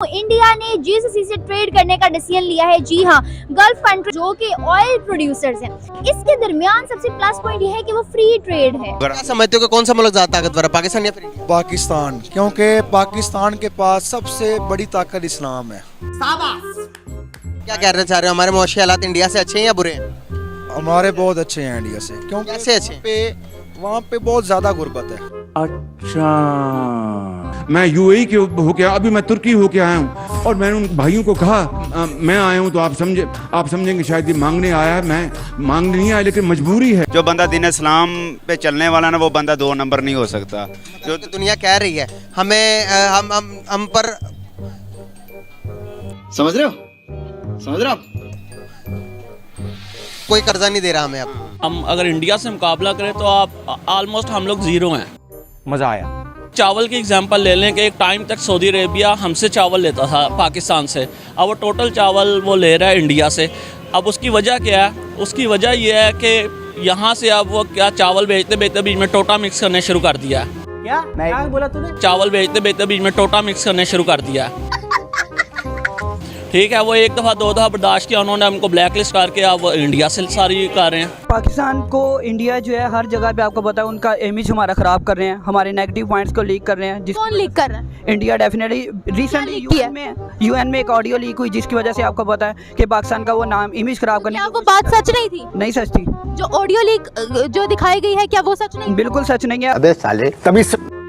India ने GCC से trade करने का डिसीजन लिया है। जी हाँ, गल्फ कंट्री जो कि ऑयल प्रोड्यूसर्स हैं, इसके दरमियान सबसे प्लस पॉइंट ये है कि वो फ्री ट्रेड है। क्या समझते हो कि कौन सा मुल्क ज्यादा ताकतवर है, पाकिस्तान या फिर इंडिया? पाकिस्तान, क्योंकि पाकिस्तान के पास सबसे बड़ी ताकत इस्लाम है। क्या कहना चाह रहे हो, हमारे मुआशी हालात इंडिया से अच्छे हैं या बुरे हैं? हमारे बहुत अच्छे हैं इंडिया से, क्योंकि कैसे अच्छे? वहाँ पे बहुत ज्यादा गुर्बत है। अच्छा, मैं यूएई के होके अभी मैं तुर्की होके आया हूँ और मैंने उन भाइयों को कहा मैं आया हूँ तो आप समझेंगे शायद ये मांगने आया है। मैं मांगने नहीं आया, लेकिन मजबूरी है। जो बंदा दीन इस्लाम पे चलने वाला ना, वो बंदा 2 नंबर नहीं हो सकता। जो दुनिया कह रही है हमें हम पर समझ रहे हो आप? कोई कर्जा नहीं दे रहा हमें। अब हम अगर इंडिया से मुकाबला करें तो आप ऑलमोस्ट हम लोग ज़ीरो हैं। मज़ा आया। चावल की एग्जांपल ले लें कि एक टाइम तक सऊदी अरेबिया हमसे चावल लेता था पाकिस्तान से, अब वो टोटल चावल वो ले रहा है इंडिया से। अब उसकी वजह क्या है? उसकी वजह यह है कि यहाँ से अब वो क्या चावल बेचते बेचते बीच में टोटा मिक्स करने शुरू कर दिया है। क्या बोला तूने? चावल बेचते बेचते बीच में टोटा मिक्स करने शुरू कर दिया है। ठीक है, वो एक दफ़ा 2 दफ़ा बर्दाश्त किया उन्होंने, हमको ब्लैक लिस्ट करके अब इंडिया से सारी कर रहे हैं। पाकिस्तान को इंडिया जो है हर जगह पे आपको पता है उनका इमेज हमारा ख़राब कर रहे हैं, हमारे नेगेटिव पॉइंट्स को लीक कर रहे हैं। कौन लीक कर रहा है? इंडिया डेफिनेटली रिसेंटली यूएन में एक ऑडियो लीक हुई, जिसकी वजह से आपको पता है कि पाकिस्तान का वो नाम इमेज ख़राब करने। क्या वो बात सच नहीं थी? नहीं सच थी। जो ऑडियो लीक जो दिखाई गई है, क्या वो सच नहीं? बिल्कुल सच नहीं है। अबे साले तभी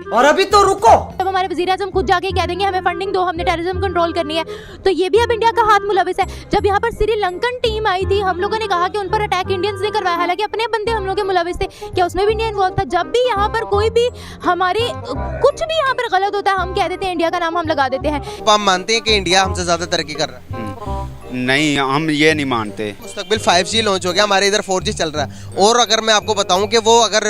और अभी तो रुको, जब हमारे वज़ीर-ए-आज़म खुद जाके कह देंगे हमें फंडिंग दो, हमने टेररिज्म कंट्रोल करनी है, तो ये भी अब इंडिया का हाथ मुलविस है। जब यहाँ पर श्रीलंकन टीम आई थी, हम लोगों ने कहा कि उन पर अटैक इंडियंस ने करवाया, हालांकि अपने बंदे हम लोग के मुलविस थे, क्या उसमें भी इंडिया इन्वॉल्व था? जब भी यहाँ पर कोई भी हमारे कुछ भी यहाँ पर गलत होता है, हम कह देते हैं, इंडिया का नाम हम लगा देते हैं। अब हम मानते हैं कि इंडिया हमसे ज्यादा तरक्की कर रहा है? नहीं, हम ये नहीं मानते। मुस्तकबिल 5G लॉन्च हो गया, हमारे इधर 4G चल रहा है। और अगर मैं आपको बताऊं कि वो अगर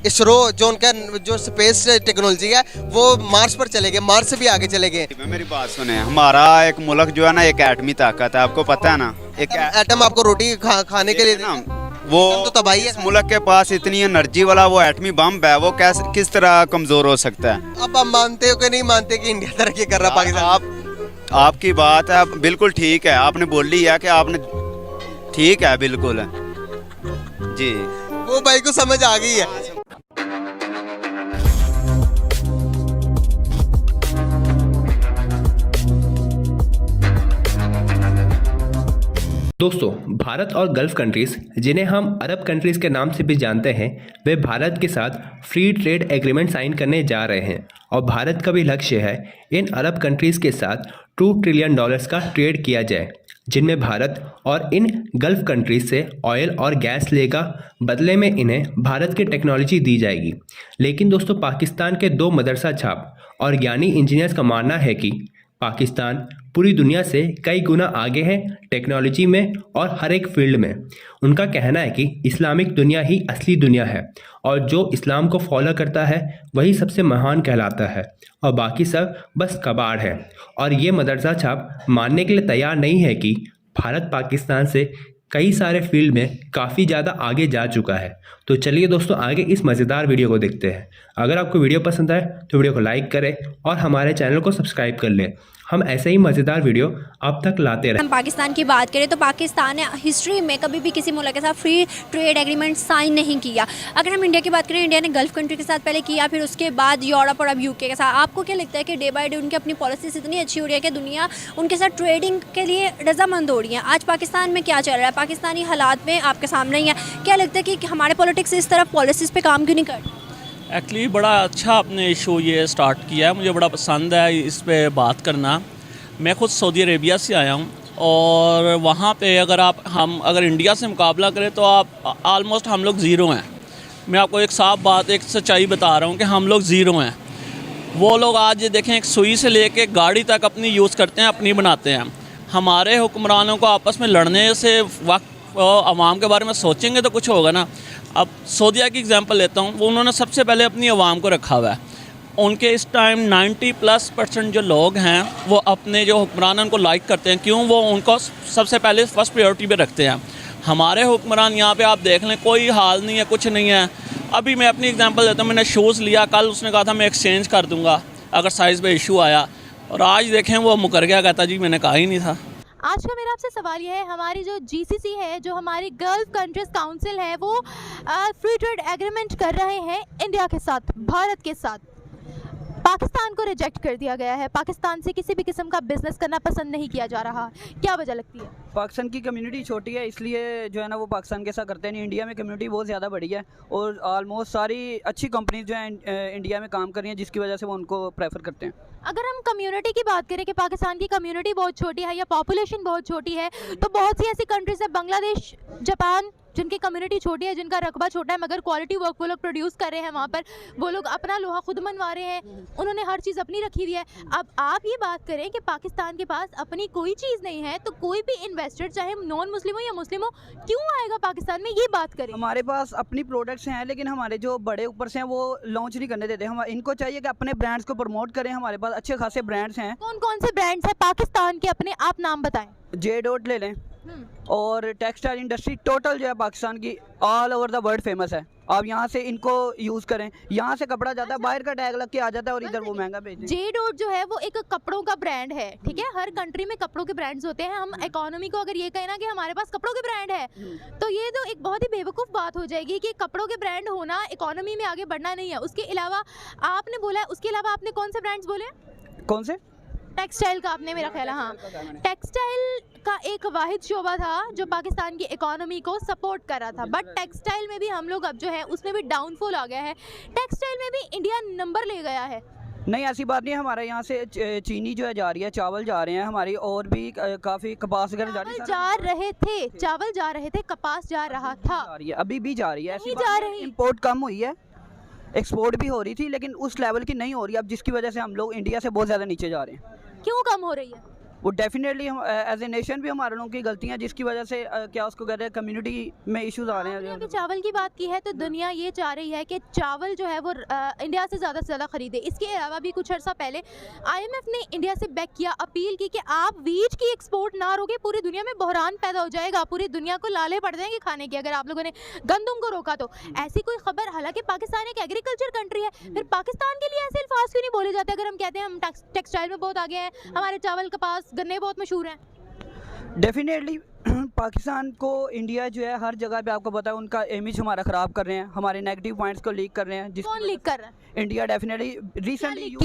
इसरो जो उनका जो स्पेस टेक्नोलॉजी है वो मार्स पर चले गए, मार्स से भी आगे चले गए। मेरी बात सुने, हमारा एक मुल्क जो है ना, एक एटमी ताकत है, आपको पता है ना। एक एटम आपको रोटी खाने के लिए ना, वो तो तबाही है। इस मुल्क के पास इतनी एनर्जी वाला वो एटमी बम है, वो किस तरह कमजोर हो सकता है? अब आप मानते हो कि नहीं मानते कि इंडिया तरक्की कर रहा है? पाकिस्तान आपकी बात है बिल्कुल ठीक है, आपने बोल ली है कि आपने ठीक है बिल्कुल जी, वो भाई को समझ आ गई है। दोस्तों, भारत और गल्फ कंट्रीज़, जिन्हें हम अरब कंट्रीज़ के नाम से भी जानते हैं, वे भारत के साथ फ्री ट्रेड एग्रीमेंट साइन करने जा रहे हैं। और भारत का भी लक्ष्य है इन अरब कंट्रीज़ के साथ $2 ट्रिलियन का ट्रेड किया जाए, जिनमें भारत और इन गल्फ कंट्रीज से ऑयल और गैस लेगा, बदले में इन्हें भारत की टेक्नोलॉजी दी जाएगी। लेकिन दोस्तों, पाकिस्तान के 2 मदरसा छाप और ज्ञानी इंजीनियर्स का मानना है कि पाकिस्तान पूरी दुनिया से कई गुना आगे है टेक्नोलॉजी में और हर एक फील्ड में। उनका कहना है कि इस्लामिक दुनिया ही असली दुनिया है और जो इस्लाम को फॉलो करता है वही सबसे महान कहलाता है और बाकी सब बस कबाड़ है। और ये मदरसा छाप मानने के लिए तैयार नहीं है कि भारत पाकिस्तान से कई सारे फील्ड में काफ़ी ज़्यादा आगे जा चुका है। तो चलिए दोस्तों, आगे इस मज़ेदार वीडियो को देखते हैं। अगर आपको वीडियो पसंद आए तो वीडियो को लाइक करें और हमारे चैनल को सब्सक्राइब कर लें। हम ऐसे ही मज़ेदार वीडियो आप तक लाते रहें। हम पाकिस्तान की बात करें तो पाकिस्तान ने हिस्ट्री में कभी भी किसी मुल्क के साथ फ्री ट्रेड एग्रीमेंट साइन नहीं किया। अगर हम इंडिया की बात करें, इंडिया ने गल्फ कंट्री के साथ पहले किया, फिर उसके बाद यूरोप और अब यूके के साथ। आपको क्या लगता है कि डे बाय डे उनकी अपनी पॉलिसीज इतनी अच्छी हो रही है कि दुनिया उनके साथ ट्रेडिंग के लिए रजामंद हो रही है? आज पाकिस्तान में क्या चल रहा है, पाकिस्तानी हालात में आपके सामने ही है। क्या लगता है कि हमारे पॉलिटिक्स इस तरफ पॉलिसीज़ पे काम क्यों नहीं करते? एक्चुअली बड़ा अच्छा आपने इशू ये स्टार्ट किया है, मुझे बड़ा पसंद है इस पर बात करना। मैं खुद सऊदी अरेबिया से आया हूँ और वहाँ पे अगर इंडिया से मुकाबला करें तो आप ऑलमोस्ट हम लोग ज़ीरो हैं। मैं आपको एक साफ बात, एक सच्चाई बता रहा हूँ कि हम लोग ज़ीरो हैं। वो लोग आज ये देखें, एक सुई से लेके गाड़ी तक अपनी यूज़ करते हैं, अपनी बनाते हैं। हमारे हुक्मरानों को आपस में लड़ने से वक्त अवाम के बारे में सोचेंगे तो कुछ होगा ना। अब सऊदीया की एग्जांपल लेता हूँ, वो उन्होंने सबसे पहले अपनी अवाम को रखा हुआ है। उनके इस टाइम 90+% जो लोग हैं वो अपने जो हुक्मरान हैं उनको लाइक करते हैं। क्यों? वो उनको सबसे पहले फर्स्ट प्रायोरिटी पे रखते हैं। हमारे हुक्मरान यहाँ पे आप देख लें, कोई हाल नहीं है, कुछ नहीं है। अभी मैं अपनी एग्जांपल देता हूँ, मैंने शूज़ लिया, कल उसने कहा था मैं एक्सचेंज कर दूँगा अगर साइज़ पे इशू आया। और आज देखें वो मुकर गया, कहता जी मैंने कहा ही नहीं था। आज का मेरा आपसे सवाल यह है, हमारी जो जीसीसी है, जो हमारी गल्फ कंट्रीज काउंसिल है, वो फ्री ट्रेड एग्रीमेंट कर रहे हैं इंडिया के साथ, भारत के साथ। पाकिस्तान को रिजेक्ट कर दिया गया है, पाकिस्तान से किसी भी किस्म का बिजनेस करना पसंद नहीं किया जा रहा। क्या वजह लगती है? पाकिस्तान की कम्युनिटी छोटी है, इसलिए जो है ना वो पाकिस्तान के साथ करते नहीं। इंडिया में कम्युनिटी बहुत ज़्यादा बड़ी है और ऑलमोस्ट सारी अच्छी कंपनीज जो हैं इंडिया में काम कर रही हैं, जिसकी वजह से वो उनको प्रेफर करते हैं। अगर हम कम्युनिटी की बात करें कि पाकिस्तान की कम्युनिटी बहुत छोटी है या पॉपुलेशन बहुत छोटी है, तो बहुत सी ऐसी कंट्रीज है, बांग्लादेश, जापान, जिनकी कम्युनिटी छोटी है, जिनका रकबा छोटा है, मगर क्वालिटी वर्क वो लोग प्रोड्यूस कर रहे हैं वहाँ पर। वो लोग अपना लोहा खुद मनवा रहे हैं, उन्होंने हर चीज़ अपनी रखी हुई है। अब आप ये बात करें कि पाकिस्तान के पास अपनी कोई चीज़ नहीं है, तो कोई भी इन्वेस्टर, चाहे नॉन मुस्लिम हो या मुस्लिम हो, क्यों आएगा पाकिस्तान में? ये बात करें। हमारे पास अपनी प्रोडक्ट्स हैं, लेकिन हमारे जो बड़े ऊपर से हैं वो लॉन्च नहीं करने देते। हम इनको चाहिए कि अपने ब्रांड्स को प्रमोट करें। हमारे पास अच्छे खासे ब्रांड्स हैं। कौन कौन से ब्रांड्स हैं पाकिस्तान के, अपने आप नाम बताएं। J.Dot ले लें, और टेक्सटाइल इंडस्ट्री टोटल जो है पाकिस्तान की all over the world famous है। आप यहाँ से इनको यूज़ करें, यहाँ से कपड़ा जाता है, बाहर का टैग लग के आ जाता है और इधर वो महंगा बेचते हैं। J.Dot जो है वो एक कपड़ों का ब्रांड है, ठीक है। हर कंट्री में कपड़ों के ब्रांड्स होते हैं। हम इकोनॉमी को अगर ये कहें ना कि हमारे पास कपड़ों के ब्रांड है, तो ये तो एक बहुत ही बेवकूफ़ बात हो जाएगी कि कपड़ों के ब्रांड होना इकोनॉमी में आगे बढ़ना नहीं है। उसके अलावा आपने बोला है, उसके अलावा आपने कौन से ब्रांड्स बोले? कौन से? टेक्सटाइल का आपने, मेरा ख्याल है। हाँ, टेक्सटाइल का एक वाहिद शोबा था जो पाकिस्तान की इकोनॉमी को सपोर्ट कर रहा था, बट टेक्सटाइल में भी हम लोग अब जो है उसमें भी डाउनफॉल आ गया है। टेक्सटाइल में भी इंडिया नंबर ले गया है। नहीं, ऐसी बात नहीं है। हमारे यहाँ से चीनी जो है जा रही है, चावल जा रहे हैं हमारी, और भी काफ़ी कपास वगैरह जा रही है। चावल जा रहे थे, कपास जा रहा था, अभी भी जा रही है। ऐसी जा रही, इम्पोर्ट कम हुई है, एक्सपोर्ट भी हो रही थी, लेकिन उस लेवल की नहीं हो रही अब, जिसकी वजह से हम लोग इंडिया से बहुत ज़्यादा नीचे जा रहे हैं। क्यों कम हो रही है? वो डेफिनेटली हम एज ए नेशन भी हमारे लोगों की गलतियाँ, जिसकी वजह से क्या उसको कहते हैं, कम्युनिटी में इश्यूज आ रहे हैं। अभी चावल की बात की है तो दुनिया ये चाह रही है कि चावल जो है वो इंडिया से ज़्यादा खरीदे। इसके अलावा भी कुछ अर्सा पहले IMF ने इंडिया से बैक किया, अपील की कि आप वीट की एक्सपोर्ट ना रोके, पूरी दुनिया में बहरान पैदा हो जाएगा, पूरी दुनिया को लाले पड़ जाएंगे खाने की अगर आप लोगों ने गंदम को रोका तो। ऐसी कोई खबर, हालांकि पाकिस्तान एक एग्रीकल्चर कंट्री है, फिर पाकिस्तान के लिए ऐसे अल्फाज क्यों नहीं बोले जाते? अगर हम कहते हैं हम टेक्सटाइल में बहुत आगे हैं, हमारे चावल, कपास, गन्ने बहुत मशहूर हैं। डेफिनेटली पाकिस्तान को इंडिया जो है हर जगह पे, आपको पता है, उनका इमेज हमारा ख़राब कर रहे हैं, हमारे नेगेटिव पॉइंट्स को लीक कर रहे हैं। कौन लीक कर रहा है? इंडिया डेफिनेटली रिसेंटली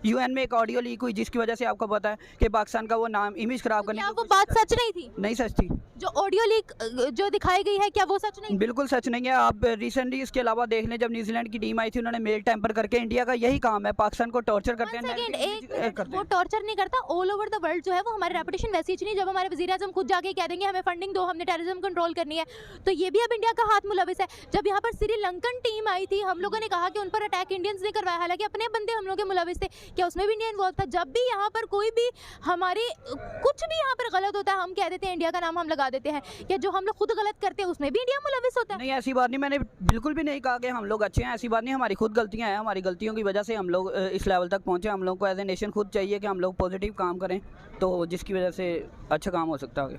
यूएन में एक ऑडियो लीक हुई, जिसकी वजह से आपको पता है कि पाकिस्तान का वो नाम, इमेज खराब करने की वो बात सच नहीं थी? नहीं सच थी। जो ऑडियो लीक जो दिखाई गई है, क्या वो सच नहीं? बिल्कुल सच नहीं है। आप रिसेंटली इसके अलावा देख लें, जब न्यूजीलैंड की टीम आई थी, उन्होंने मेल टेम्पर करके, इंडिया का यही काम है, पाकिस्तान को टॉर्चर करते हैं। वो टॉर्चर नहीं करता, ऑल ओवर द वर्ल्ड जो है वो हमारी रेपुटेशन वैसी ही नहीं। जब हमारे वज़ीर-ए-आज़म खुद जाके कह देंगे हमें फंडिंग दो, हमने टेररिज्म कंट्रोल करनी है, तो ये भी अब इंडिया का हाथ मुलविस है। जब यहाँ पर श्रीलंकन टीम आई थी, हम लोगों ने कहा कि उन पर अटैक इंडियंस ने करवाया, हालांकि अपने बंदे हम लोग के मुलविस थे, क्या उसमें भी इंडिया इन्वॉल्व था? जब भी यहाँ पर कोई भी हमारे कुछ भी यहाँ पर गलत होता है, हम कह देते हैं इंडिया का नाम हम लगा देते हैं, या जो हम लोग खुद गलत करते हैं उसमें भी इंडिया मुलविस होता है। नहीं, ऐसी बात नहीं, मैंने बिल्कुल भी नहीं कहा कि हम लोग अच्छे हैं, ऐसी बात नहीं। हमारी खुद गलतियाँ हैं, हमारी गलतियों की वजह से हम लोग इस लेवल तक पहुँचे। हम लोग को एज ए नेशन खुद चाहिए कि हम लोग पॉजिटिव काम करें, तो जिसकी वजह से अच्छा काम हो सकता है।